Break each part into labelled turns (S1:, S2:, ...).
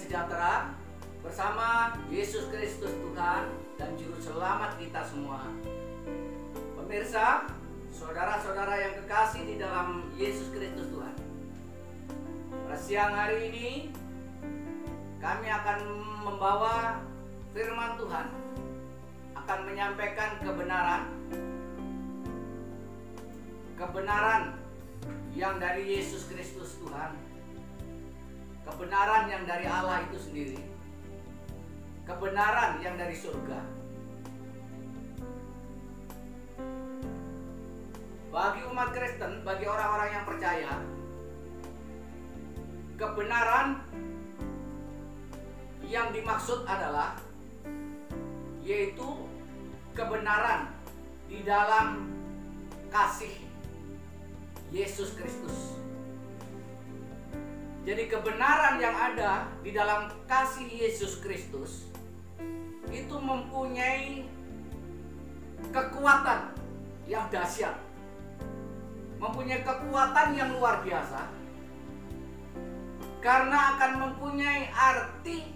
S1: sejahtera bersama Yesus Kristus Tuhan dan Juru Selamat kita semua. Pemirsa, saudara-saudara yang kekasih di dalam Yesus Kristus Tuhan, pada siang hari ini kami akan membawa firman Tuhan, akan menyampaikan kebenaran yang dari Yesus Kristus Tuhan, kebenaran yang dari Allah itu sendiri, kebenaran yang dari surga. Bagi umat Kristen, bagi orang-orang yang percaya, kebenaran yang dimaksud adalah yaitu kebenaran di dalam kasih Yesus Kristus. Jadi kebenaran yang ada di dalam kasih Yesus Kristus itu mempunyai kekuatan yang dahsyat, mempunyai kekuatan yang luar biasa, karena akan mempunyai arti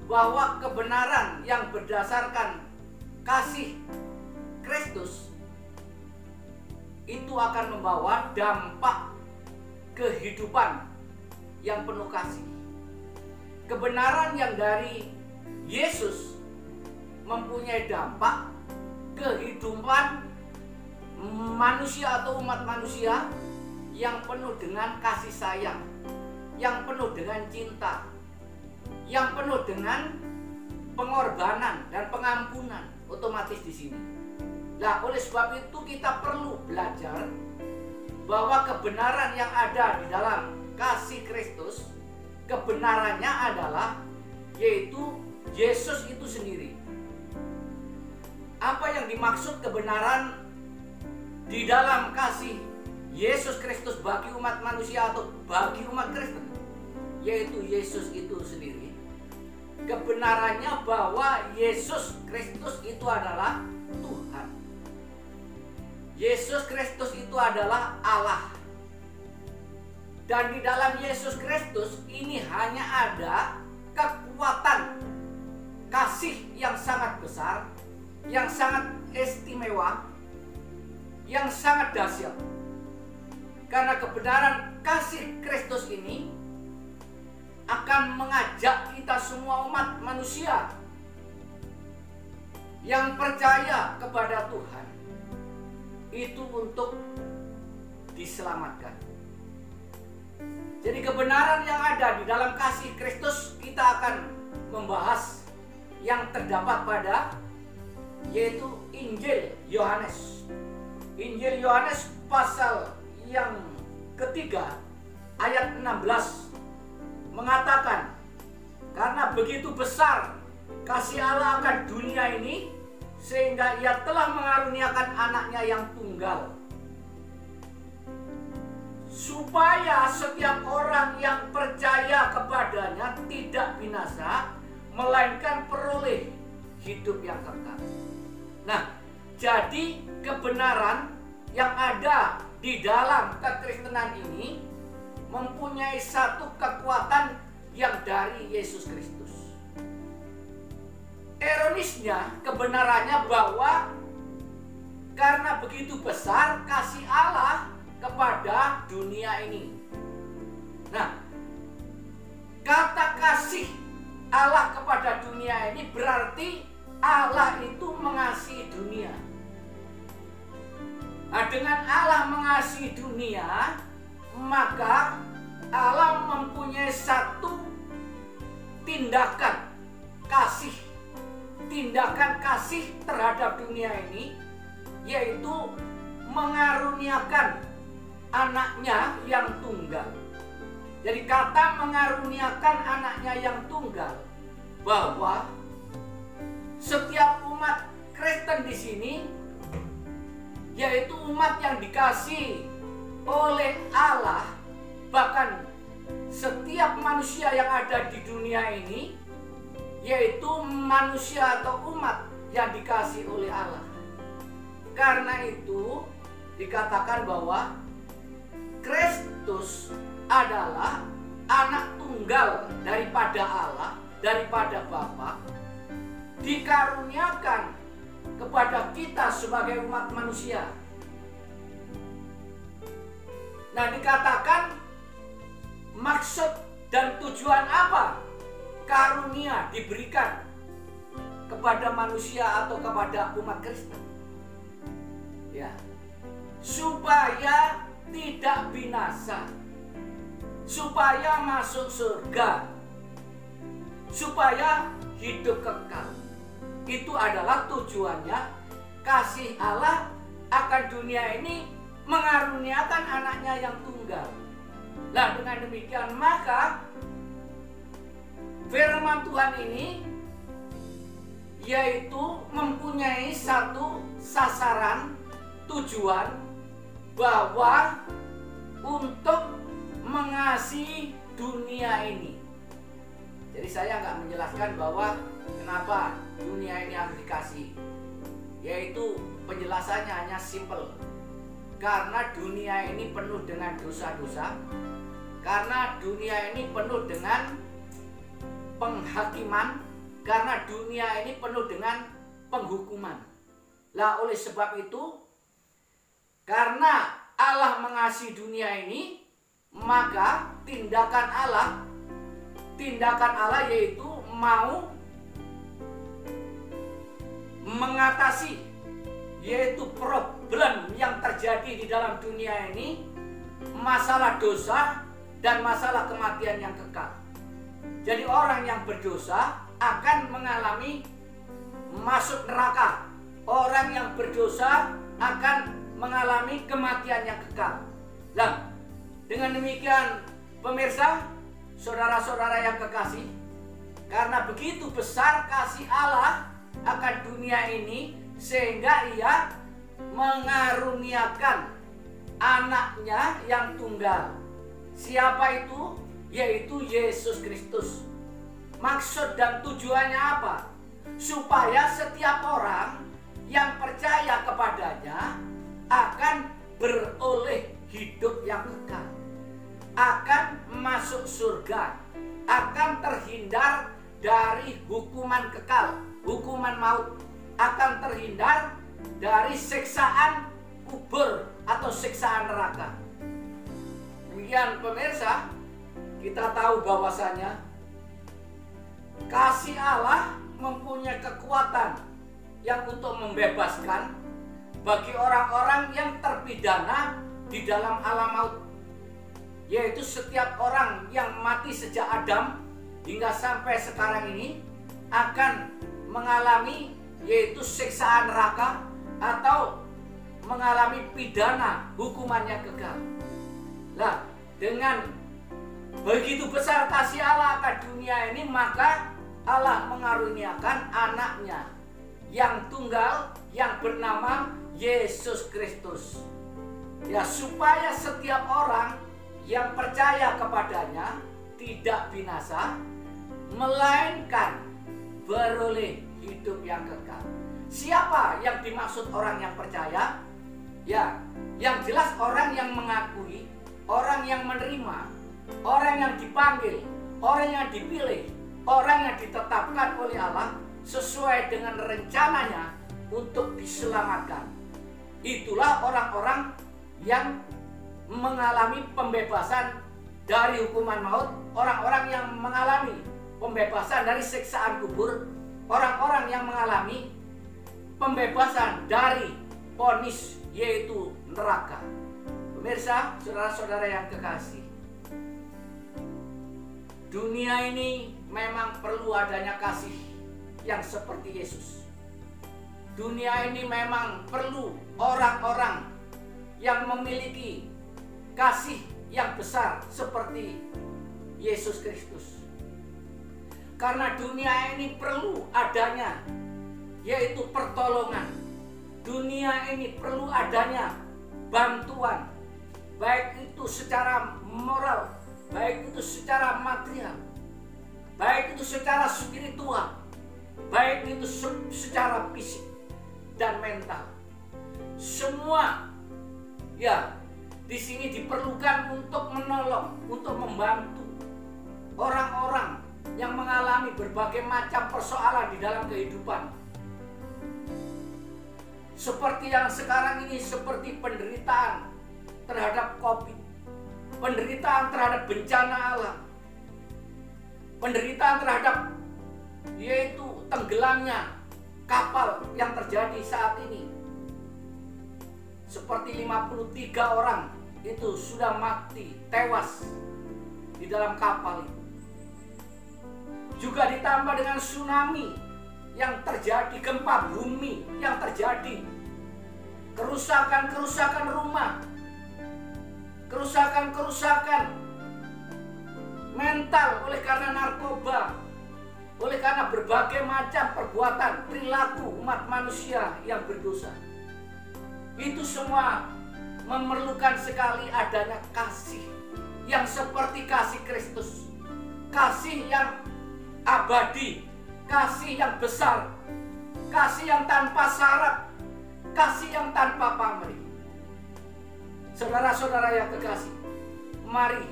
S1: bahwa kebenaran yang berdasarkan kasih Kristus itu akan membawa dampak kehidupan yang penuh kasih. Kebenaran yang dari Yesus mempunyai dampak kehidupan manusia atau umat manusia yang penuh dengan kasih sayang, yang penuh dengan cinta, yang penuh dengan pengorbanan dan pengampunan otomatis di sini. Nah, oleh sebab itu kita perlu belajar bahwa kebenaran yang ada di dalam kasih Kristus, kebenarannya adalah yaitu Yesus itu sendiri. Apa yang dimaksud kebenaran di dalam kasih Yesus Kristus bagi umat manusia atau bagi umat Kristen, yaitu Yesus itu sendiri. Kebenarannya bahwa Yesus Kristus itu adalah Tuhan. Yesus Kristus itu adalah Allah. Dan di dalam Yesus Kristus ini hanya ada kekuatan kasih yang sangat besar, yang sangat istimewa, yang sangat dahsyat. Karena kebenaran kasih Kristus ini akan mengajak kita semua umat manusia yang percaya kepada Tuhan itu untuk diselamatkan. Jadi kebenaran yang ada di dalam kasih Kristus kita akan membahas yang terdapat pada yaitu Injil Yohanes. Injil Yohanes pasal yang ketiga ayat 16 mengatakan, karena begitu besar kasih Allah akan dunia ini sehingga ia telah mengaruniakan anaknya yang tunggal, supaya setiap orang yang percaya kepadanya tidak binasa, melainkan peroleh hidup yang kekal. Nah, jadi kebenaran yang ada di dalam kekristenan ini mempunyai satu kekuatan yang dari Yesus Kristus. Ironisnya, kebenarannya bahwa karena begitu besar kasih Allah kepada dunia ini. Nah, kata kasih Allah kepada dunia ini berarti Allah itu mengasihi dunia. Nah, dengan Allah mengasihi dunia, maka Allah mempunyai satu tindakan kasih terhadap dunia ini, yaitu mengaruniakan anaknya yang tunggal. Jadi kata mengaruniakan anaknya yang tunggal, bahwa setiap umat Kristen di sini yaitu umat yang dikasihi oleh Allah, bahkan setiap manusia yang ada di dunia ini yaitu manusia atau umat yang dikasihi oleh Allah. Karena itu dikatakan bahwa Kristus adalah anak tunggal daripada Allah, daripada Bapa, dikaruniakan kepada kita sebagai umat manusia. Nah, dikatakan maksud dan tujuan apa karunia diberikan kepada manusia atau kepada umat Kristen? Ya, supaya tidak binasa, supaya masuk surga, supaya hidup kekal. Itu adalah tujuannya kasih Allah akan dunia ini, mengaruniakan anaknya yang tunggal. Nah, dengan demikian maka firman Tuhan ini yaitu mempunyai satu sasaran tujuan, bahwa untuk mengasihi dunia ini. Jadi saya nggak menjelaskan bahwa kenapa dunia ini harus dikasih, yaitu penjelasannya hanya simple. Karena dunia ini penuh dengan dosa-dosa, karena dunia ini penuh dengan penghakiman, karena dunia ini penuh dengan penghukuman. Lah, oleh sebab itu, karena Allah mengasihi dunia ini, maka tindakan Allah yaitu mau mengatasi yaitu problem yang terjadi di dalam dunia ini, masalah dosa dan masalah kematian yang kekal. Jadi orang yang berdosa akan mengalami masuk neraka. Orang yang berdosa akan mengalami kematian yang kekal. Nah, dengan demikian pemirsa, saudara-saudara yang kekasih, karena begitu besar kasih Allah akan dunia ini, sehingga Ia mengaruniakan anaknya yang tunggal. Siapa itu? Yaitu Yesus Kristus. Maksud dan tujuannya apa? Supaya setiap orang yang percaya kepadanya akan beroleh hidup yang kekal, akan masuk surga, akan terhindar dari hukuman kekal, hukuman maut, akan terhindar dari siksaan kubur atau siksaan neraka. Demikian pemirsa, kita tahu bahwasanya kasih Allah mempunyai kekuatan yang untuk membebaskan bagi orang-orang yang terpidana di dalam alam maut, yaitu setiap orang yang mati sejak Adam hingga sampai sekarang ini akan mengalami yaitu siksaan neraka atau mengalami pidana, hukumannya kekal. Nah, dengan begitu besar kasih Allah akan dunia ini, maka Allah mengaruniakan anaknya yang tunggal yang bernama Yesus Kristus. Ya, supaya setiap orang yang percaya kepadanya tidak binasa, melainkan beroleh hidup yang kekal. Siapa yang dimaksud orang yang percaya? Ya, yang jelas orang yang mengakui, orang yang menerima, orang yang dipanggil, orang yang dipilih, orang yang ditetapkan oleh Allah sesuai dengan rencananya untuk diselamatkan. Itulah orang-orang yang mengalami pembebasan dari hukuman maut, orang-orang yang mengalami pembebasan dari siksaan kubur, orang-orang yang mengalami pembebasan dari vonis yaitu neraka. Pemirsa, saudara-saudara yang kekasih, dunia ini memang perlu adanya kasih yang seperti Yesus. Dunia ini memang perlu orang-orang yang memiliki kasih yang besar seperti Yesus Kristus. Karena dunia ini perlu adanya yaitu pertolongan. Dunia ini perlu adanya bantuan, baik itu secara moral, baik itu secara material, baik itu secara spiritual, baik itu secara fisik dan mental. Semua ya di sini diperlukan untuk menolong, untuk membantu orang-orang yang mengalami berbagai macam persoalan di dalam kehidupan. Seperti yang sekarang ini, seperti penderitaan terhadap COVID, penderitaan terhadap bencana alam, penderitaan terhadap yaitu tenggelamnya kapal yang terjadi saat ini. Seperti 53 orang itu sudah mati, tewas di dalam kapal itu. Juga ditambah dengan tsunami yang terjadi, gempa bumi yang terjadi, kerusakan-kerusakan rumah, kerusakan-kerusakan mental oleh karena narkoba, oleh karena berbagai macam perbuatan perilaku umat manusia yang berdosa. Itu semua memerlukan sekali adanya kasih yang seperti kasih Kristus, kasih yang abadi, kasih yang besar, kasih yang tanpa syarat, kasih yang tanpa pamrih. Saudara-saudara yang kekasih, mari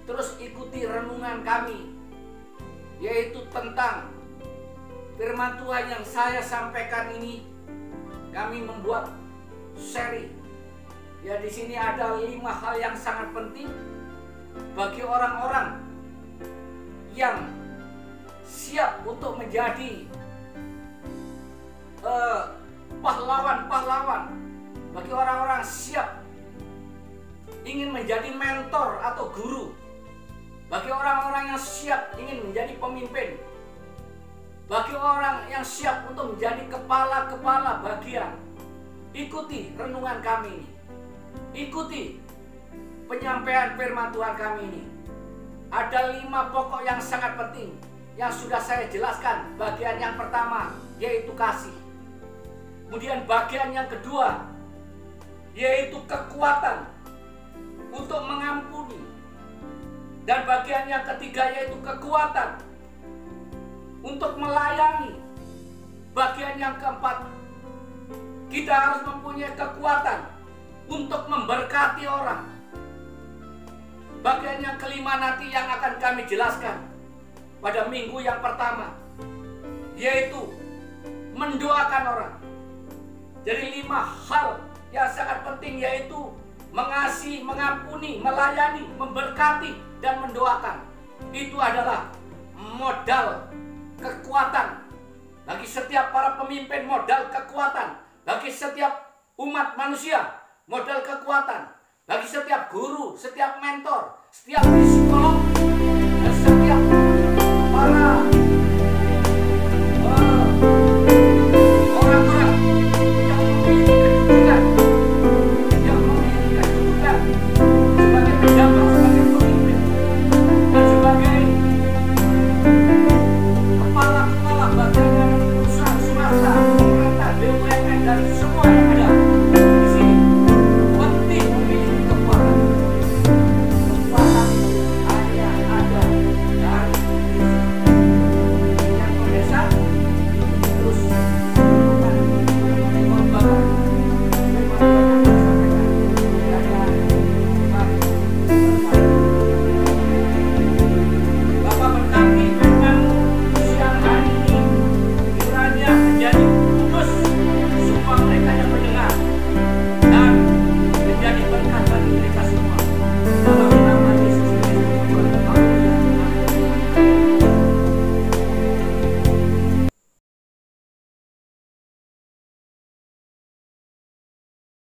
S1: terus ikuti renungan kami, yaitu tentang firman Tuhan yang saya sampaikan ini. Kami membuat seri. Ya, di sini ada 5 hal yang sangat penting bagi orang-orang yang siap untuk menjadi pahlawan-pahlawan, bagi orang-orang siap ingin menjadi mentor atau guru, bagi orang-orang yang siap ingin menjadi pemimpin, bagi orang yang siap untuk menjadi kepala-kepala bagian. Ikuti renungan kami ini, ikuti penyampaian firman Tuhan kami ini. Ada 5 pokok yang sangat penting yang sudah saya jelaskan. Bagian yang pertama yaitu kasih, kemudian bagian yang kedua yaitu kekuatan untuk mengampuni, dan bagian yang ketiga yaitu kekuatan untuk melayani. Bagian yang keempat, kita harus mempunyai kekuatan untuk memberkati orang. Bagian yang kelima nanti yang akan kami jelaskan pada minggu yang pertama, yaitu mendoakan orang. Jadi 5 hal yang sangat penting, yaitu mengasihi, mengampuni, melayani, memberkati, dan mendoakan. Itu adalah modal kekuatan bagi setiap para pemimpin, modal kekuatan bagi setiap umat manusia, modal kekuatan bagi setiap guru, setiap mentor, setiap psikolog, dan setiap para